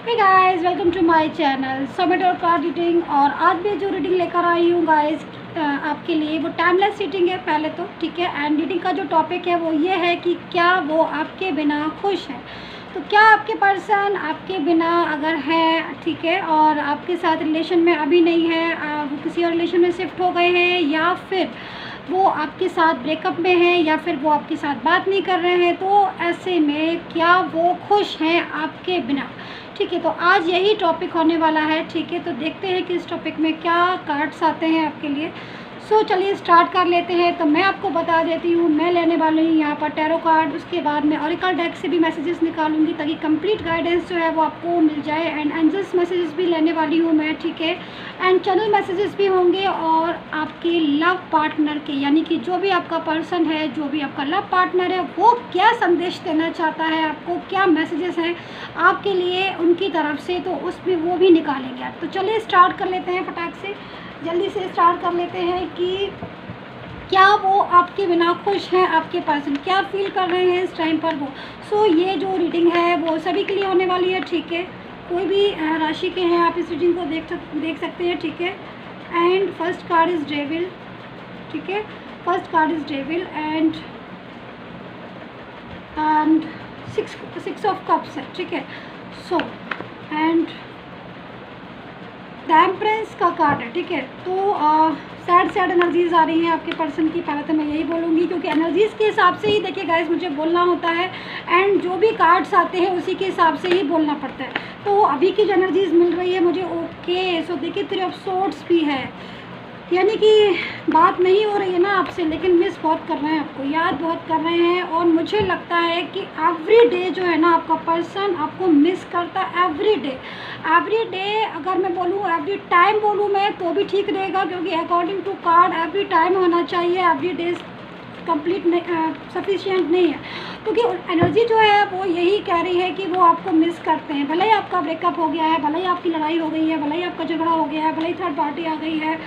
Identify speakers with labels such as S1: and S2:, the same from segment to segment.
S1: Hey guys, welcome to my channel सोमेटो card reading. और आज भी जो रीडिंग लेकर आई हूँ गाइस आपके लिए वो टाइमलेस रीडिंग है पहले तो, ठीक है। एंड रीडिंग का जो टॉपिक है वो ये है कि क्या वो आपके बिना खुश है। तो क्या आपके पर्सन आपके बिना अगर है, ठीक है, और आपके साथ रिलेशन में अभी नहीं है, वो किसी और रिलेशन में शिफ्ट हो गए हैं, या फिर वो आपके साथ ब्रेकअप में है, या फिर वो आपके साथ बात नहीं कर रहे हैं, तो ऐसे में क्या वो खुश हैं आपके बिना, ठीक है। तो आज यही टॉपिक होने वाला है, ठीक है। तो देखते हैं कि इस टॉपिक में क्या कार्ड्स आते हैं आपके लिए। सो चलिए स्टार्ट कर लेते हैं। तो मैं आपको बता देती हूँ, मैं लेने वाली हूँ यहाँ पर टैरो कार्ड, उसके बाद मैं ऑरिकल डेक से भी मैसेजेस निकालूंगी ताकि कंप्लीट गाइडेंस जो है वो आपको मिल जाए। एंड एंजल्स मैसेजेस भी लेने वाली हूँ मैं, ठीक है। एंड चैनल मैसेजेस भी होंगे, और आपके लव पार्टनर के, यानी कि जो भी आपका पर्सन है, जो भी आपका लव पार्टनर है, वो क्या संदेश देना चाहता है आपको, क्या मैसेजेस हैं आपके लिए उनकी तरफ से, तो उसमें वो भी निकालेंगे आप। तो चलिए स्टार्ट कर लेते हैं, फटाक से जल्दी से स्टार्ट कर लेते हैं कि क्या वो आपके बिना खुश हैं, आपके पर्सन क्या फील कर रहे हैं इस टाइम पर वो। सो ये जो रीडिंग है वो सभी के लिए होने वाली है, ठीक है। कोई भी राशि के हैं आप इस रीडिंग को देख सकते हैं, ठीक है। And first card is devil, ठीक है। First card is devil and six of cups है, ठीक है। सो एंड द एम्प्रेस का कार्ड है, ठीक है। तो सैड एनर्जीज आ रही हैं आपके पर्सन की, पहले तो मैं यही बोलूँगी, क्योंकि एनर्जीज़ के हिसाब से ही देखिए गाइस मुझे बोलना होता है। एंड जो भी कार्ड्स आते हैं उसी के हिसाब से ही बोलना पड़ता है। तो अभी की जो एनर्जीज़ मिल रही है मुझे, ओके। सो देखिए 3 ऑफ सोर्ड्स भी है, यानी कि बात नहीं हो रही है ना आपसे, लेकिन मिस बहुत कर रहे हैं आपको, याद बहुत कर रहे हैं। और मुझे लगता है कि एवरी डे जो है ना आपका पर्सन आपको मिस करता है, एवरी डे। अगर मैं बोलूँ एवरी टाइम बोलूँ मैं तो भी ठीक रहेगा, क्योंकि according to card every time होना चाहिए, एवरी डे कंप्लीट नहीं, सफिशिएंट नहीं है। क्योंकि एनर्जी जो है वो यही कह रही है कि वो आपको मिस करते हैं। भले ही आपका ब्रेकअप हो गया है, भले ही आपकी लड़ाई हो गई है, भले ही आपका झगड़ा हो गया है, भले ही थर्ड पार्टी आ गई है,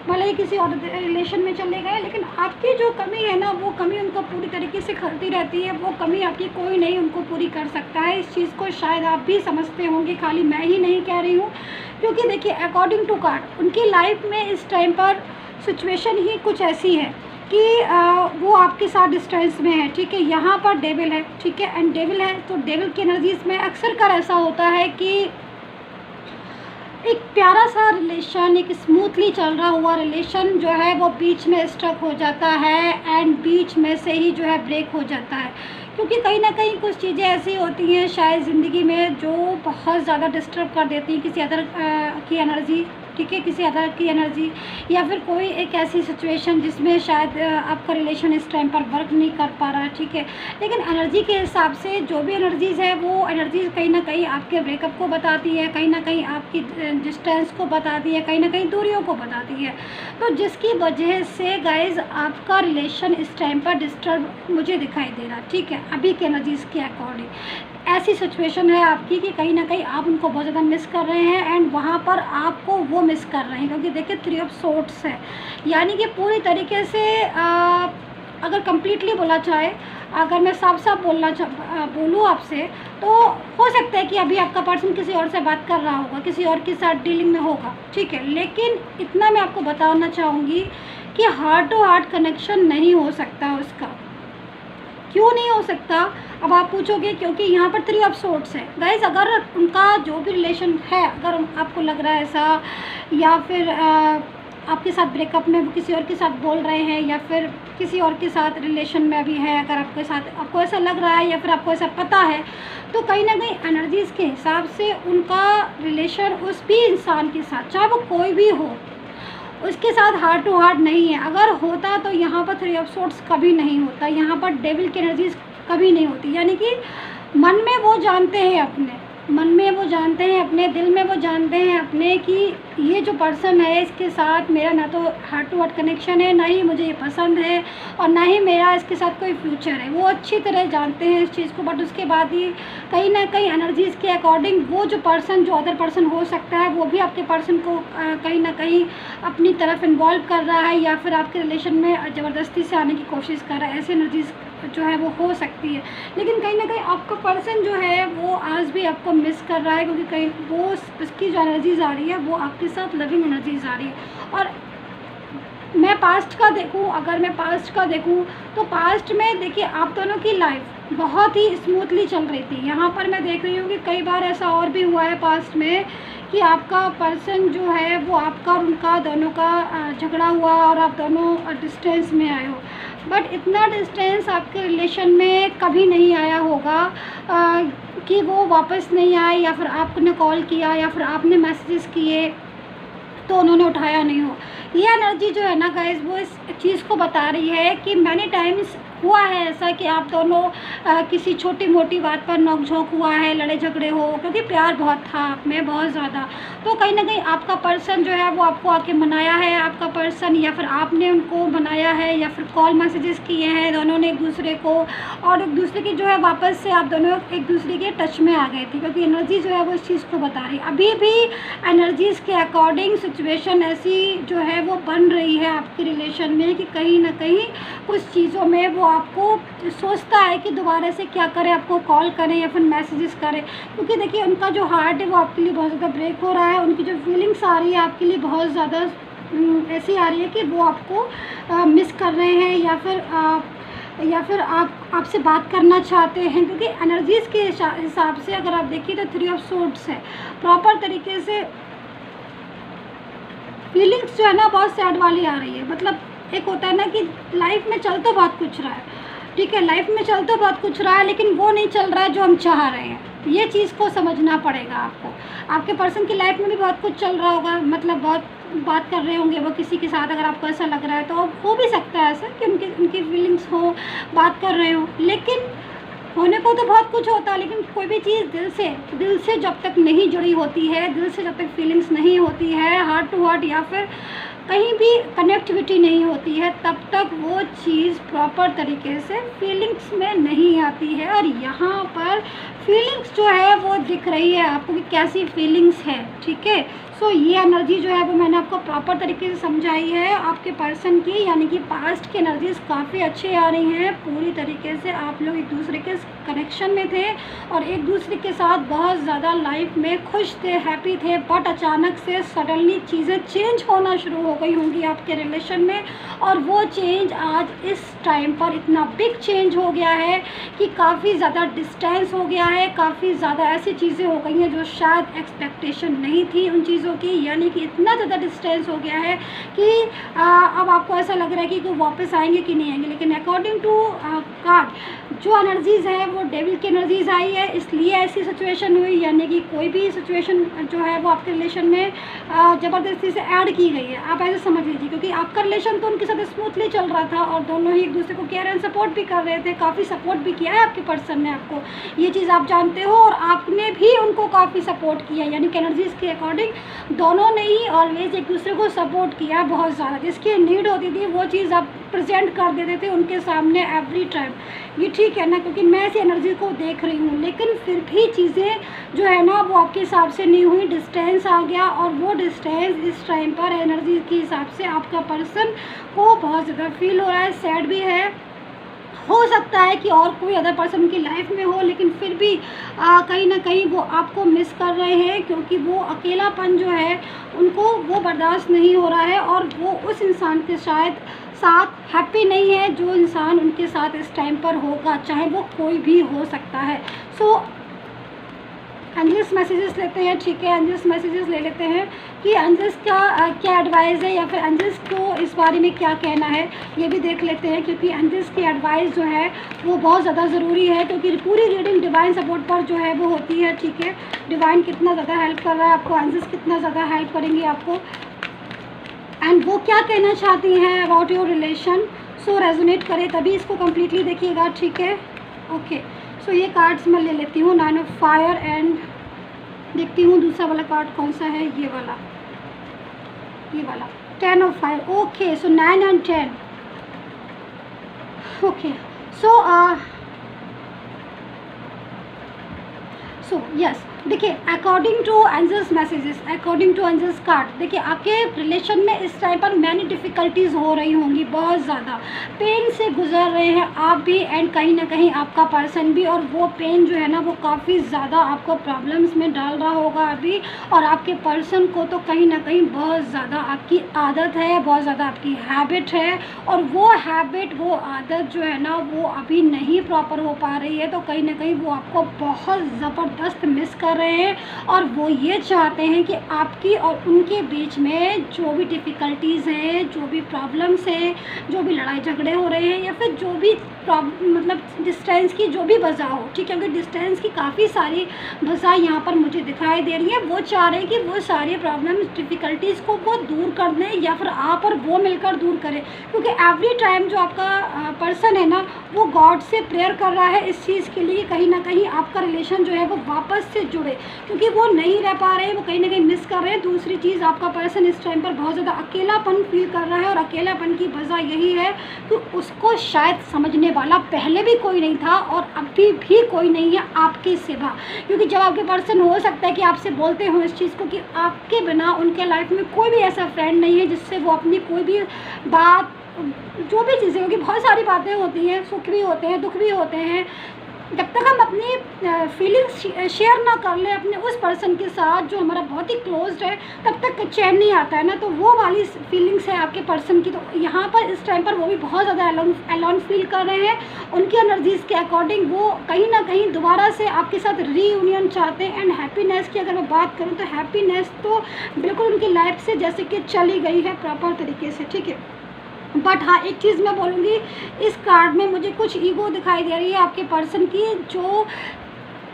S1: भले ही किसी और रिलेशन में चले गए, लेकिन आपकी जो कमी है ना वो कमी उनको पूरी तरीके से खलती रहती है। वो कमी आपकी कोई नहीं उनको पूरी कर सकता है। इस चीज़ को शायद आप भी समझते होंगे, खाली मैं ही नहीं कह रही हूँ। क्योंकि देखिए अकॉर्डिंग टू कार्ड उनकी लाइफ में इस टाइम पर सिचुएशन ही कुछ ऐसी है कि वो आपके साथ डिस्टेंस में है, ठीक है। यहाँ पर डेविल है, ठीक है। एंड डेविल है तो डेविल की एनर्जीज में अक्सर कर ऐसा होता है कि एक प्यारा सा रिलेशन, एक स्मूथली चल रहा हुआ रिलेशन जो है वो बीच में स्ट्रक हो जाता है, एंड बीच में से ही जो है ब्रेक हो जाता है। क्योंकि कहीं ना कहीं कुछ चीज़ें ऐसी होती हैं शायद ज़िंदगी में जो बहुत ज़्यादा डिस्टर्ब कर देती हैं किसी अदर की एनर्जी, ठीक है, किसी अदर की एनर्जी, या फिर कोई एक ऐसी सिचुएशन जिसमें शायद आपका रिलेशन इस टाइम पर वर्क नहीं कर पा रहा, ठीक है। लेकिन एनर्जी के हिसाब से जो भी एनर्जीज़ है वो एनर्जीज़ कहीं ना कहीं आपके ब्रेकअप को बताती है, कहीं ना कहीं आपकी डिस्टेंस को बताती है, कहीं ना कहीं दूरियों को बताती है। तो जिसकी वजह से गाइज आपका रिलेशन इस टाइम पर डिस्टर्ब मुझे दिखाई दे रहा, ठीक है, अभी के एनर्जीज़ के अकॉर्डिंग। ऐसी सिचुएशन है आपकी कि कहीं ना कहीं आप उनको बहुत ज़्यादा मिस कर रहे हैं, एंड वहाँ पर आपको वो मिस कर रहे हैं। क्योंकि देखिए 3 ऑफ सोर्ड्स है, यानी कि पूरी तरीके से अगर कम्प्लीटली बोला चाहे, अगर मैं साफ बोलूँ आपसे, तो हो सकता है कि अभी आपका पर्सन किसी और से बात कर रहा होगा, किसी और के साथ डीलिंग में होगा, ठीक है। लेकिन इतना मैं आपको बताना चाहूँगी कि हार्ट टू हार्ट कनेक्शन नहीं हो सकता उसका। क्यों नहीं हो सकता, अब आप पूछोगे, क्योंकि यहाँ पर 3 ऑफ सोर्ड्स है गाइज। अगर उनका जो भी रिलेशन है, अगर आपको लग रहा है ऐसा, या फिर आपके साथ ब्रेकअप में किसी और के साथ बोल रहे हैं, या फिर किसी और के साथ रिलेशन में अभी है, अगर आपके साथ आपको ऐसा लग रहा है या फिर आपको ऐसा पता है, तो कहीं ना कहीं एनर्जीज़ के हिसाब से उनका रिलेशन उस भी इंसान के साथ, चाहे वो कोई भी हो, उसके साथ हार्ट टू हार्ट नहीं है। अगर होता तो यहाँ पर 3 ऑफ सोर्ड्स कभी नहीं होता, यहाँ पर डेविल की एनर्जीज कभी नहीं होती। यानी कि मन में वो जानते हैं अपने, मन में वो जानते हैं अपने, दिल में वो जानते हैं अपने कि ये जो पर्सन है इसके साथ मेरा ना तो हार्ट टू हार्ट कनेक्शन है, ना ही मुझे ये पसंद है, और ना ही मेरा इसके साथ कोई फ्यूचर है। वो अच्छी तरह जानते हैं इस चीज़ को, बट उसके बाद ही कहीं ना कहीं एनर्जीज़ के अकॉर्डिंग वो जो पर्सन, जो अदर पर्सन हो सकता है, वो भी आपके पर्सन को कहीं ना कहीं अपनी तरफ इन्वॉल्व कर रहा है, या फिर आपके रिलेशन में ज़बरदस्ती से आने की कोशिश कर रहा है। ऐसी एनर्जीज़ जो है वो हो सकती है। लेकिन कहीं ना कहीं आपका पर्सन जो है वो आज भी आपको मिस कर रहा है, क्योंकि कहीं वो उसकी जो एनर्जीज आ रही है वो आपके साथ लविंग एनर्जीज आ रही है। और मैं पास्ट का देखूं, अगर मैं पास्ट का देखूं तो पास्ट में देखिए आप दोनों की लाइफ बहुत ही स्मूथली चल रही थी। यहाँ पर मैं देख रही हूँ कि कई बार ऐसा और भी हुआ है पास्ट में कि आपका पर्सन जो है वो आपका और उनका दोनों का झगड़ा हुआ और आप दोनों डिस्टेंस में आए हो। बट इतना डिस्टेंस आपके रिलेशन में कभी नहीं आया होगा कि वो वापस नहीं आए, या फिर आपने कॉल किया या फिर आपने मैसेजेस किए तो उन्होंने उठाया नहीं हो। ये एनर्जी जो है ना गाइस, वो इस चीज़ को बता रही है कि मैनी टाइम्स हुआ है ऐसा कि आप दोनों किसी छोटी मोटी बात पर नोक-झोंक हुआ है, लड़े झगड़े हो, क्योंकि प्यार बहुत था आप में, बहुत ज़्यादा। तो कहीं ना कहीं आपका पर्सन जो है वो आपको आके मनाया है, आपका पर्सन, या फिर आपने उनको मनाया है, या फिर कॉल मैसेजेस किए हैं दोनों ने एक दूसरे को, और एक दूसरे की जो है वापस से आप दोनों एक दूसरे के टच में आ गए थे, क्योंकि एनर्जी जो है वो इस चीज़ को बता रही है। अभी भी एनर्जीज़ के अकॉर्डिंग सिचुएशन ऐसी जो है वो बन रही है आपके रिलेशन में कि कहीं ना कहीं कुछ चीज़ों में वो आपको सोचता है कि दोबारा से क्या करें, आपको कॉल करें या फिर मैसेजेस करें। क्योंकि देखिए उनका जो हार्ट है वो आपके लिए बहुत ज़्यादा ब्रेक हो रहा है, उनकी जो फीलिंग्स आ रही है आपके लिए बहुत ज़्यादा ऐसी आ रही है कि वो आपको मिस कर रहे हैं, या फिर आपसे बात करना चाहते हैं। क्योंकि एनर्जीज़ के हिसाब से अगर आप देखिए तो 3 ऑफ सोर्ड्स है। प्रॉपर तरीके से फीलिंग्स जो है ना बहुत सैड वाली आ रही है। मतलब एक होता है ना कि लाइफ में चल तो बहुत कुछ रहा है, ठीक है, लाइफ में चल तो बहुत कुछ रहा है, लेकिन वो नहीं चल रहा है जो हम चाह रहे हैं। ये चीज़ को समझना पड़ेगा आपको। आपके पर्सन की लाइफ में भी बहुत कुछ चल रहा होगा, मतलब बहुत बात कर रहे होंगे वो किसी के साथ, अगर आपको ऐसा लग रहा है तो हो भी सकता है ऐसा कि उनकी फीलिंग्स हो, बात कर रहे हो। लेकिन होने को तो बहुत कुछ होता है, लेकिन कोई भी चीज़ दिल से जब तक नहीं जुड़ी होती है, दिल से जब तक फीलिंग्स नहीं होती है, हार्ट टू हार्ट या फिर कहीं भी कनेक्टिविटी नहीं होती है, तब तक वो चीज़ प्रॉपर तरीके से फीलिंग्स में नहीं आती है। और यहाँ पर फीलिंग्स जो है वो दिख रही है आपको कि कैसी फीलिंग्स है, ठीक है। सो ये एनर्जी जो है वो मैंने आपको प्रॉपर तरीके से समझाई है आपके पर्सन की, यानी कि पास्ट की एनर्जीज काफ़ी अच्छी आ रही हैं। पूरी तरीके से आप लोग एक दूसरे के कनेक्शन में थे और एक दूसरे के साथ बहुत ज़्यादा लाइफ में खुश थे, हैप्पी थे। बट अचानक से सडनली चीज़ें चेंज होना शुरू हो गई होंगी आपके रिलेशन में, और वो चेंज आज इस टाइम पर इतना बिग चेंज हो गया है कि काफ़ी ज़्यादा डिस्टेंस हो गया है, काफ़ी ज़्यादा ऐसी चीज़ें हो गई हैं जो शायद एक्सपेक्टेशन नहीं थी उन चीज़ों की। यानी कि इतना ज़्यादा डिस्टेंस हो गया है कि अब आपको ऐसा लग रहा है कि वो वापस आएंगे कि नहीं आएंगे। लेकिन अकॉर्डिंग टू कार्ड जो एनर्जीज़ है वो डेविल की एनर्जीज़ आई है, इसलिए ऐसी सिचुएशन हुई। यानी कि कोई भी सिचुएशन जो है वो आपके रिलेशन में ज़बरदस्ती से ऐड की गई है, आप ऐसे समझ लीजिए। क्योंकि आपका रिलेशन तो उनके साथ स्मूथली चल रहा था और दोनों ही एक दूसरे को केयर एंड सपोर्ट भी कर रहे थे, काफ़ी सपोर्ट भी किया है आपके पर्सन ने आपको, ये चीज़ आप जानते हो, और आपने भी उनको काफ़ी सपोर्ट किया। यानी कि एनर्जीज़ के अकॉर्डिंग दोनों ने ही ऑलवेज एक दूसरे को सपोर्ट किया बहुत ज़्यादा। जिसकी नीड होती थी वो चीज़ आप प्रेजेंट कर देते थे उनके सामने एवरी टाइम। ये ठीक है ना, क्योंकि मैं ऐसी एनर्जी को देख रही हूँ। लेकिन फिर भी चीज़ें जो है ना वो आपके हिसाब से नहीं हुई, डिस्टेंस आ गया, और वो डिस्टेंस इस टाइम पर एनर्जी के हिसाब से आपका पर्सन को बहुत ज़्यादा फील हो रहा है, सैड भी है। हो सकता है कि और कोई अदर पर्सन की लाइफ में हो, लेकिन फिर भी कहीं ना कहीं वो आपको मिस कर रहे हैं, क्योंकि वो अकेलापन जो है उनको वो बर्दाश्त नहीं हो रहा है, और वो उस इंसान के शायद साथ हैप्पी नहीं है जो इंसान उनके साथ इस टाइम पर होगा, चाहे वो कोई भी हो सकता है। सो एंजल्स मैसेजेस लेते हैं, ठीक है, एंजल्स मैसेजेस ले लेते हैं कि एंजल्स का क्या एडवाइस है, या फिर एंजल्स को इस बारे में क्या कहना है, ये भी देख लेते हैं। क्योंकि एंजल्स की एडवाइस जो है वो बहुत ज़्यादा ज़रूरी है, क्योंकि पूरी रीडिंग डिवाइन सपोर्ट पर जो है वो होती है, ठीक है। डिवाइन कितना ज़्यादा हेल्प कर रहा है आपको, एंजल्स कितना ज़्यादा हेल्प करेंगे आपको, एंड वो क्या कहना चाहती हैं about your relation. So resonate करे तभी इसको कम्प्लीटली देखिएगा, ठीक है, ओके। सो ये कार्ड्स मैं ले लेती हूँ, 9 ऑफ फायर, एंड देखती हूँ दूसरा वाला कार्ड कौन सा है, ये वाला 10 of fire. Okay, so 9 and 10, okay. So yes, देखिए according to angels messages, according to angels card, देखिए आपके रिलेशन में इस टाइम पर मैनी डिफ़िकल्टीज़ हो रही होंगी, बहुत ज़्यादा पेन से गुजर रहे हैं आप भी एंड कहीं ना कहीं आपका पर्सन भी, और वो पेन जो है ना वो काफ़ी ज़्यादा आपको प्रॉब्लम्स में डाल रहा होगा अभी, और आपके पर्सन को तो कहीं ना कहीं बहुत ज़्यादा आपकी आदत है, बहुत ज़्यादा आपकी हैबिट है, और वो हैबिट वो आदत जो है ना वो अभी नहीं प्रॉपर हो पा रही है, तो कहीं ना कहीं वो आपको बहुत ज़बरदस्त मिस कर रहे हैं, और वो ये चाहते हैं कि आपकी और उनके बीच में जो भी डिफ़िकल्टीज़ हैं, जो भी प्रॉब्लम्स हैं, जो भी लड़ाई झगड़े हो रहे हैं, या फिर जो भी मतलब डिस्टेंस की जो भी वजह हो, ठीक है, क्योंकि डिस्टेंस की काफ़ी सारी वजह यहाँ पर मुझे दिखाई दे रही है, वो चाह रहे हैं कि वो सारी प्रॉब्लम्स डिफ़िकल्टीज़ को वो दूर कर दें, या फिर आप और वो मिलकर दूर करें, क्योंकि एवरी टाइम जो आपका पर्सन है ना वो गॉड से प्रेयर कर रहा है इस चीज़ के लिए, कहीं ना कहीं आपका रिलेशन जो है वो वापस से जुड़े, क्योंकि वो नहीं रह पा रहे हैं, वो कहीं ना कहीं मिस कर रहे हैं। दूसरी चीज़, आपका पर्सन इस टाइम पर बहुत ज़्यादा अकेलापन फील कर रहा है, और अकेलापन की वजह यही है कि उसको शायद समझने वाला पहले भी कोई नहीं था और अभी भी कोई नहीं है आपके सिवा, क्योंकि जब आपके पर्सन हो सकता है कि आपसे बोलते हो इस चीज़ को कि आपके बिना उनके लाइफ में कोई भी ऐसा फ्रेंड नहीं है जिससे वो अपनी कोई भी बात, जो भी चीज़ें होगी, बहुत सारी बातें होती हैं, सुख भी होते हैं, दुख भी होते हैं, जब तक हम अपनी फीलिंग्स शेयर ना कर लें अपने उस पर्सन के साथ जो हमारा बहुत ही क्लोज्ड है, तब तक चैन नहीं आता है ना। तो वो वाली फीलिंग्स है आपके पर्सन की, तो यहाँ पर इस टाइम पर वो भी बहुत ज़्यादा अलोन फील कर रहे हैं। उनकी एनर्जीज़ के अकॉर्डिंग वो कहीं ना कहीं दोबारा से आपके साथ रीयूनियन चाहते हैं। एंड हैप्पीनेस की अगर मैं बात करूँ तो हैप्पीनेस तो बिल्कुल उनकी लाइफ से जैसे कि चली गई है प्रॉपर तरीके से, ठीक है। बट हाँ, एक चीज़ मैं बोलूँगी, इस कार्ड में मुझे कुछ ईगो दिखाई दे रही है आपके पर्सन की, जो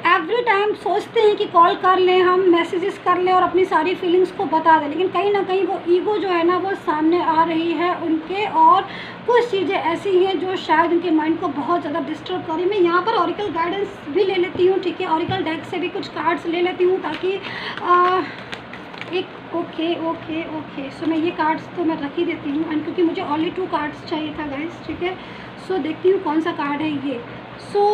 S1: एवरी टाइम सोचते हैं कि कॉल कर लें, हम मैसेजेस कर लें और अपनी सारी फीलिंग्स को बता दें, लेकिन कहीं ना कहीं वो ईगो जो है ना वो सामने आ रही है उनके, और कुछ चीज़ें ऐसी हैं जो शायद उनके माइंड को बहुत ज़्यादा डिस्टर्ब कर रही है। मैं यहाँ पर ऑरिकल गाइडेंस भी ले लेती हूँ, ठीक है, ऑरिकल डेक से भी कुछ कार्ड्स ले लेती हूँ ताकि एक ओके सो मैं ये कार्ड्स तो मैं रख ही देती हूँ, एंड क्योंकि मुझे ओनली 2 कार्ड्स चाहिए था गाइस, ठीक है। सो देखती हूँ कौन सा कार्ड है ये। सो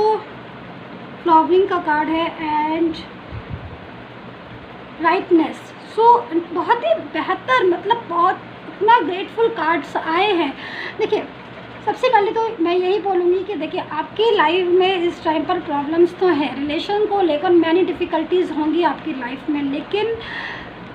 S1: फ्लावरिंग का कार्ड है एंड राइटनेस। सो बहुत ही बेहतर, मतलब बहुत इतना ग्रेटफुल कार्ड्स आए हैं। देखिए, सबसे पहले तो मैं यही बोलूँगी कि देखिए आपकी लाइफ में इस टाइम पर प्रॉब्लम्स तो हैं, रिलेशन को लेकर मैनी डिफ़िकल्टीज़ होंगी आपकी लाइफ में, लेकिन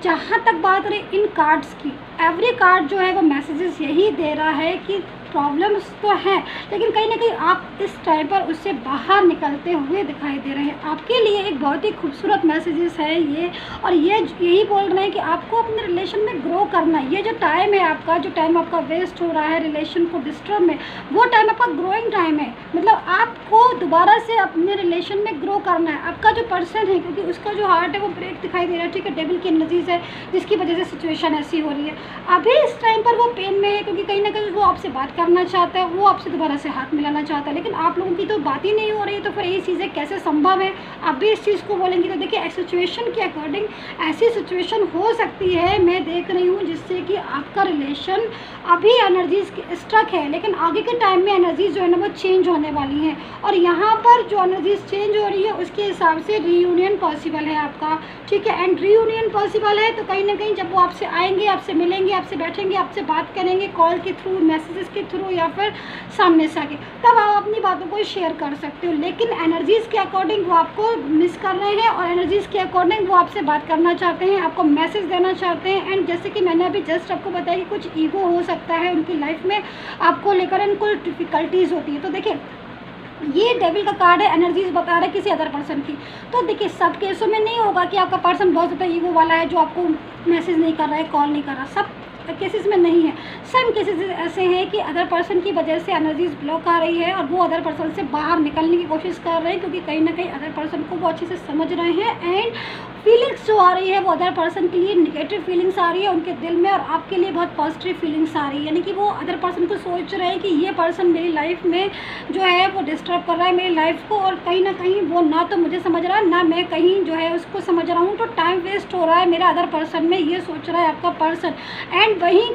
S1: जहाँ तक बात रही इन कार्ड्स की, एवरी कार्ड जो है वो मैसेजेस यही दे रहा है कि प्रॉब्लम्स तो हैं, लेकिन कहीं ना कहीं आप इस टाइम पर उससे बाहर निकलते हुए दिखाई दे रहे हैं। आपके लिए एक बहुत ही खूबसूरत मैसेजेस है ये, और ये यही बोल रहे हैं कि आपको अपने रिलेशन में ग्रो करना है। ये जो टाइम है आपका, जो टाइम आपका वेस्ट हो रहा है रिलेशन को डिस्टर्ब में, वो टाइम आपका ग्रोइंग टाइम है, मतलब आपको दोबारा से अपने रिलेशन में ग्रो करना है। आपका जो पर्सन है, क्योंकि उसका जो हार्ट है वो ब्रेक दिखाई दे रहा है, ठीक है, डेविल की एनर्जीज है जिसकी वजह से सिचुएशन ऐसी हो रही है। अभी इस टाइम पर वो पेन में है, क्योंकि कहीं ना कहीं वो आपसे बात करना चाहता है, वो आपसे दोबारा से हाथ मिलाना चाहता है, लेकिन आप लोगों की तो बात ही नहीं हो रही है, तो फिर ये चीज़ें कैसे संभव है। आप भी इस चीज़ को बोलेंगे तो देखिए सिचुएशन के अकॉर्डिंग ऐसी सिचुएशन हो सकती है, मैं देख रही हूँ, जिससे कि आपका रिलेशन अभी एनर्जीज स्ट्रक है, लेकिन आगे के टाइम में एनर्जीज जो है ना वो चेंज होने वाली हैं, और यहाँ पर जो एनर्जीज चेंज हो रही है उसके हिसाब से रीयूनियन पॉसिबल है आपका, ठीक है। एंड रीयूनियन पॉसिबल है तो कहीं ना कहीं जब वो आपसे आएंगे, आपसे मिलेंगे, आपसे बैठेंगे, आपसे बात करेंगे कॉल के थ्रू, मैसेजेस के थ्रू, या फिर सामने से आके, तब आप अपनी बातों को शेयर कर सकते हो। लेकिन एनर्जीज़ के अकॉर्डिंग वो आपको मिस कर रहे हैं, और एनर्जीज़ के अकॉर्डिंग वो आपसे बात करना चाहते हैं, आपको मैसेज देना चाहते हैं। एंड जैसे कि मैंने अभी जस्ट आपको बताया कि कुछ ईगो हो सकता है उनकी लाइफ में आपको लेकर, एंड कुछ डिफ़िकल्टीज़ होती है। तो देखिए ये डेविल का कार्ड है, एनर्जीज बता रहा है किसी अदर पर्सन की। तो देखिए सब केसों में नहीं होगा कि आपका पर्सन बहुत ज़्यादा ईगो वाला है जो आपको मैसेज नहीं कर रहा है, कॉल नहीं कर रहा, सब केसेस में नहीं है। सम केसेस ऐसे हैं कि अदर पर्सन की वजह से एनर्जीज ब्लॉक आ रही है और वो अदर पर्सन से बाहर निकलने की कोशिश कर रहे हैं, क्योंकि कहीं ना कहीं अदर पर्सन को वो अच्छे से समझ रहे हैं। एंड फीलिंग्स जो आ रही है वो अदर पर्सन के लिए नेगेटिव फीलिंग्स आ रही है उनके दिल में, और आपके लिए बहुत पॉजिटिव फीलिंग्स आ रही है, यानी कि वो अदर पर्सन को सोच रहे हैं कि ये पर्सन मेरी लाइफ में जो है वो डिस्टर्ब कर रहा है मेरी लाइफ को, और कहीं ना कहीं वो ना तो मुझे समझ रहा है, ना मैं कहीं जो है उसको समझ रहा हूँ, तो टाइम वेस्ट हो रहा है मेरा अदर पर्सन में, ये सोच रहा है आपका पर्सन। एंड वहीं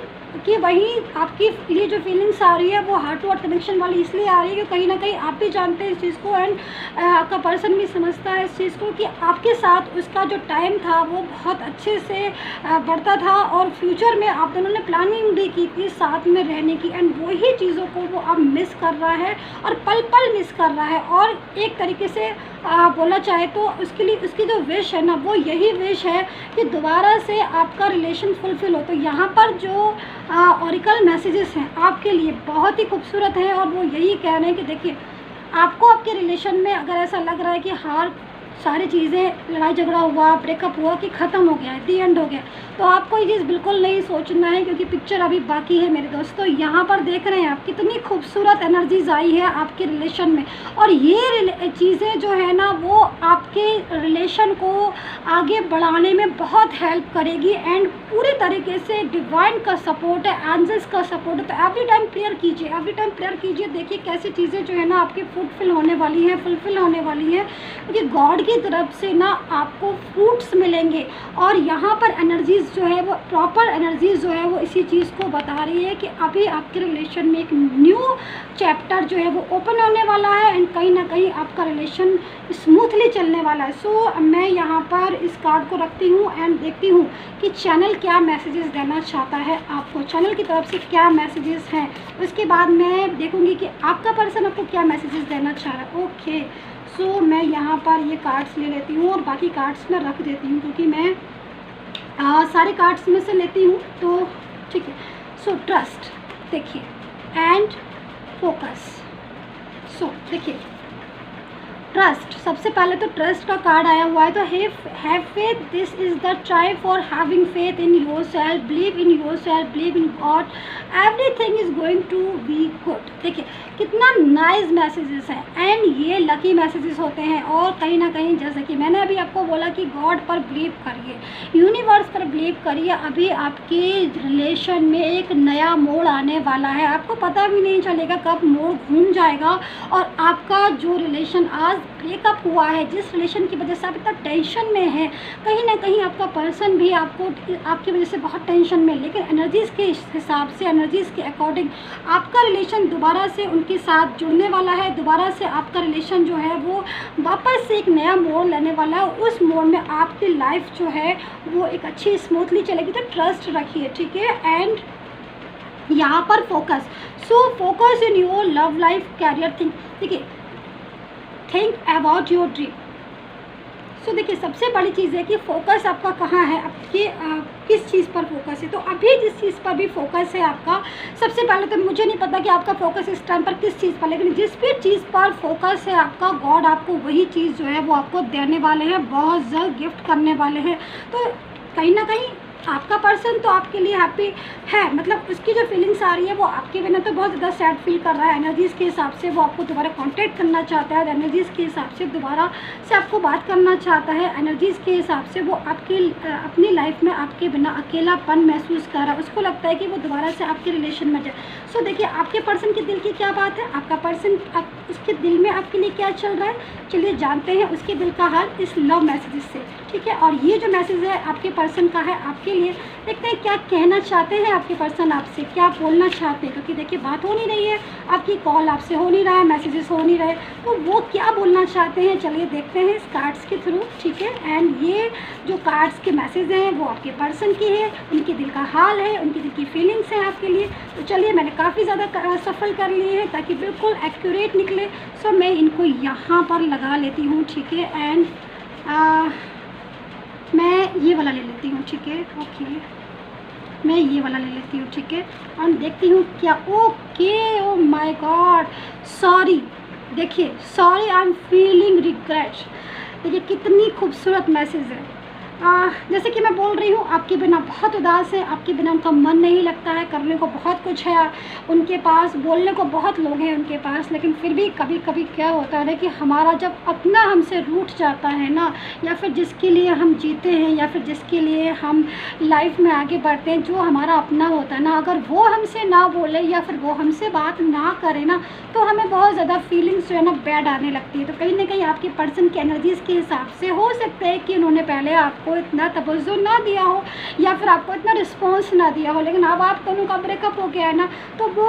S1: कि वहीं आपकी लिए जो फीलिंग्स आ रही है वो हार्ट टू हार्ट कनेक्शन वाली इसलिए आ रही है कि कहीं ना कहीं आप भी जानते हैं इस चीज़ को, एंड आपका पर्सन भी समझता है इस चीज़ को कि आपके साथ उसका जो टाइम था वो बहुत अच्छे से बढ़ता था, और फ्यूचर में आप दोनों ने प्लानिंग भी की थी साथ में रहने की, एंड वही चीज़ों को वो अब मिस कर रहा है और पल पल मिस कर रहा है। और एक तरीके से बोला चाहे तो उसके लिए उसकी जो विश है ना वो यही विश है कि दोबारा से आपका रिलेशन फुलफिल हो। तो यहाँ पर जो ऑरिकल मैसेजेस हैं आपके लिए बहुत ही खूबसूरत हैं, और वो यही कह रहे हैं कि देखिए आपको आपके रिलेशन में अगर ऐसा लग रहा है कि सारी चीज़ें लड़ाई झगड़ा हुआ, ब्रेकअप हुआ कि ख़त्म हो गया है, दी एंड हो गया, तो आपको ये चीज़ बिल्कुल नहीं सोचना है, क्योंकि पिक्चर अभी बाकी है मेरे दोस्तों। यहाँ पर देख रहे हैं आप कितनी खूबसूरत एनर्जीज आई है आपके रिलेशन में, और ये चीज़ें जो है ना वो आपके रिलेशन को आगे बढ़ाने में बहुत हेल्प करेगी, एंड पूरे तरीके से डिवाइन का सपोर्ट है, एंजल्स का सपोर्ट है। तो एवरी टाइम प्रेयर कीजिए, एवरी टाइम प्रेयर कीजिए, देखिए कैसी चीज़ें जो है ना आपकी फुलफिल होने वाली हैं, क्योंकि गॉड की तरफ से ना आपको फ्रूट्स मिलेंगे। और यहाँ पर एनर्जीज जो है वो प्रॉपर एनर्जीज जो है वो इसी चीज़ को बता रही है कि अभी आपके रिलेशन में एक न्यू चैप्टर जो है वो ओपन होने वाला है, एंड कहीं ना कहीं आपका रिलेशन स्मूथली चलने वाला है। सो मैं यहाँ पर इस कार्ड को रखती हूँ एंड देखती हूँ कि चैनल क्या मैसेजेस देना चाहता है आपको, चैनल की तरफ से क्या मैसेजेस हैं। उसके बाद मैं देखूँगी कि आपका पर्सन आपको क्या मैसेजेस देना चाह रहा है। ओके, सो मैं यहाँ पर ये कार्ड्स ले लेती हूँ और बाकी कार्ड्स मैं रख देती हूँ, क्योंकि मैं सारे कार्ड्स में से लेती हूँ तो ठीक है। सो ट्रस्ट देखिए एंड फोकस। सो देखिए ट्रस्ट, सबसे पहले तो ट्रस्ट का कार्ड आया हुआ है, तो have faith, this is the time for having faith in yourself, believe in yourself, believe in God, everything is going to be good. देखिए कितना नाइस मैसेजेस है, एंड ये लकी मैसेजेस होते हैं। और कहीं ना कहीं जैसे कि मैंने अभी आपको बोला कि गॉड पर बिलीव करिए, यूनिवर्स पर बिलीव करिए, अभी आपके रिलेशन में एक नया मोड़ आने वाला है, आपको पता भी नहीं चलेगा कब मोड़ घूम जाएगा। और आपका जो रिलेशन आज ब्रेकअप हुआ है, जिस रिलेशन की वजह से आप इतना टेंशन में हैं, कहीं ना कहीं आपका पर्सन भी आपकी वजह से बहुत टेंशन में, लेकिन एनर्जीज़ के हिसाब से, एनर्जीज़ के अकॉर्डिंग आपका रिलेशन दोबारा से उनके साथ जुड़ने वाला है, दोबारा से आपका रिलेशन जो है वो वापस से एक नया मोड़ लेने वाला है। उस मोड़ में आपकी लाइफ जो है वो एक अच्छी स्मूथली चलेगी। तो ट्रस्ट रखिए, ठीक है। एंड यहाँ पर focus, so focus in your love life, career thing. देखिए think about your dream. So देखिए सबसे बड़ी चीज़ है कि फोकस आपका कहाँ है, आपके किस चीज़ पर फोकस है। तो अभी जिस चीज़ पर भी फोकस है आपका, सबसे पहले तो मुझे नहीं पता कि आपका फोकस इस टाइम पर किस चीज़ पर, लेकिन जिस भी चीज़ पर फोकस है आपका, गॉड आपको वही चीज़ जो है वो आपको देने वाले हैं, बहुत जल्द गिफ्ट करने वाले हैं। तो कहीं ना कहीं आपका पर्सन तो आपके लिए हैप्पी है, मतलब उसकी जो फीलिंग्स आ रही है वो आपके बिना तो बहुत ज़्यादा सैड फील कर रहा है। एनर्जीज़ के हिसाब से वो आपको दोबारा कांटेक्ट करना चाहता है, एनर्जीज़ के हिसाब से दोबारा से आपको बात करना चाहता है, एनर्जीज़ के हिसाब से वो अपनी लाइफ में आपके बिना अकेलापन महसूस कर रहा है, उसको लगता है कि वो दोबारा से आपके रिलेशन में जाए। सो देखिए आपके पर्सन के दिल की क्या बात है, आपका पर्सन उसके दिल में आपके लिए क्या चल रहा है, चलिए जानते हैं उसके दिल का हाल इस लव मैसेजेस से, ठीक है। और ये जो मैसेज है आपके पर्सन का है आपके लिए, देखते हैं क्या कहना चाहते हैं आपके पर्सन आपसे, क्या बोलना चाहते हैं, क्योंकि देखिए बात हो नहीं रही है, आपकी कॉल आपसे हो नहीं रहा है, मैसेजेस हो नहीं रहे, तो वो क्या बोलना चाहते हैं चलिए देखते हैं इस कार्ड्स के थ्रू, ठीक है। एंड ये जो कार्ड्स के मैसेज हैं वो आपके पर्सन की है, उनके दिल का हाल है, उनकी दिल की फीलिंग्स हैं आपके लिए। तो चलिए मैंने काफ़ी ज़्यादा सफल कर लिए हैं ताकि बिल्कुल एक्यूरेट निकले। सो मैं इनको यहाँ पर लगा लेती हूँ, ठीक है। एंड मैं ये वाला ले लेती हूँ, ठीक है। ओके मैं ये वाला ले लेती हूँ, ठीक है। और देखती हूँ क्या, okay oh my God, sorry, देखिए sorry I am feeling regret. देखिए कितनी खूबसूरत मैसेज है। जैसे कि मैं बोल रही हूँ आपके बिना बहुत उदास है, आपके बिना उनका मन नहीं लगता है, करने को बहुत कुछ है उनके पास, बोलने को बहुत लोग हैं उनके पास, लेकिन फिर भी कभी कभी क्या होता है ना कि हमारा जब अपना हमसे रूठ जाता है ना, या फिर जिसके लिए हम जीते हैं या फिर जिसके लिए हम लाइफ में आगे बढ़ते हैं, जो हमारा अपना होता है ना, अगर वो हमसे ना बोले या फिर वो हमसे बात ना करे ना, तो हमें बहुत ज़्यादा फीलिंग्स जो है ना बैड आने लगती है। तो कहीं ना कहीं आपके पर्सन की एनर्जीज़ के हिसाब से हो सकता है कि उन्होंने पहले आप आपको इतना तवज्जो ना दिया हो या फिर आपको इतना रिस्पॉन्स ना दिया हो, लेकिन अब आप दोनों का ब्रेकअप हो गया है ना, तो वो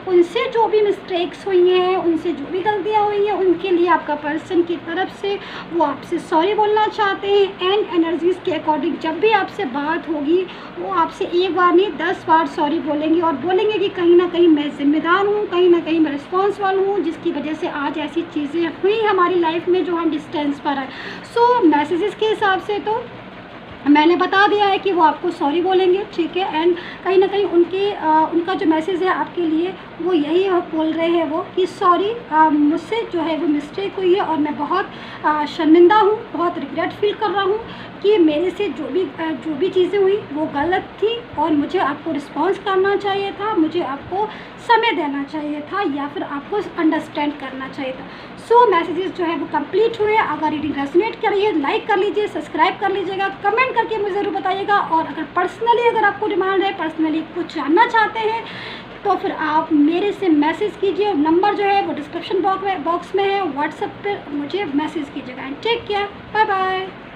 S1: उनसे जो भी मिस्टेक्स हुई हैं, उनसे जो भी गलतियाँ हुई हैं, उनके लिए आपका पर्सन की तरफ से वो आपसे सॉरी बोलना चाहते हैं। एंड एनर्जीज़ के अकॉर्डिंग जब भी आपसे बात होगी वो आपसे एक बार नहीं 10 बार सॉरी बोलेंगे और बोलेंगे कि कहीं ना कहीं मैं ज़िम्मेदार हूँ, कहीं ना कहीं मैं रिस्पॉन्सिबल हूँ, जिसकी वजह से आज ऐसी चीज़ें हुई हमारी लाइफ में जो हम डिस्टेंस पर है। सो मैसेजेस के हिसाब से तो मैंने बता दिया है कि वो आपको सॉरी बोलेंगे, ठीक है। एंड कहीं ना कहीं उनका जो मैसेज है आपके लिए वो यही बोल रहे हैं वो कि सॉरी, मुझसे जो है वो मिस्टेक हुई है और मैं बहुत शर्मिंदा हूँ, बहुत रिग्रेट फील कर रहा हूँ कि मेरे से जो भी चीज़ें हुई वो गलत थी और मुझे आपको रिस्पॉन्स करना चाहिए था, मुझे आपको समय देना चाहिए था या फिर आपको अंडरस्टैंड करना चाहिए था। सो मैसेजेस जो है वो कंप्लीट हुए। अगर रीडिंग रेजोनेट कर रही है लाइक कर लीजिए, सब्सक्राइब कर लीजिएगा, कमेंट करके मुझे ज़रूर बताइएगा। और अगर पर्सनली अगर आपको डिमांड है, पर्सनली कुछ जानना चाहते हैं, तो फिर आप मेरे से मैसेज कीजिए। नंबर जो है वो डिस्क्रिप्शन बॉक्स में है, व्हाट्सएप पर मुझे मैसेज कीजिएगा। Take care, bye bye.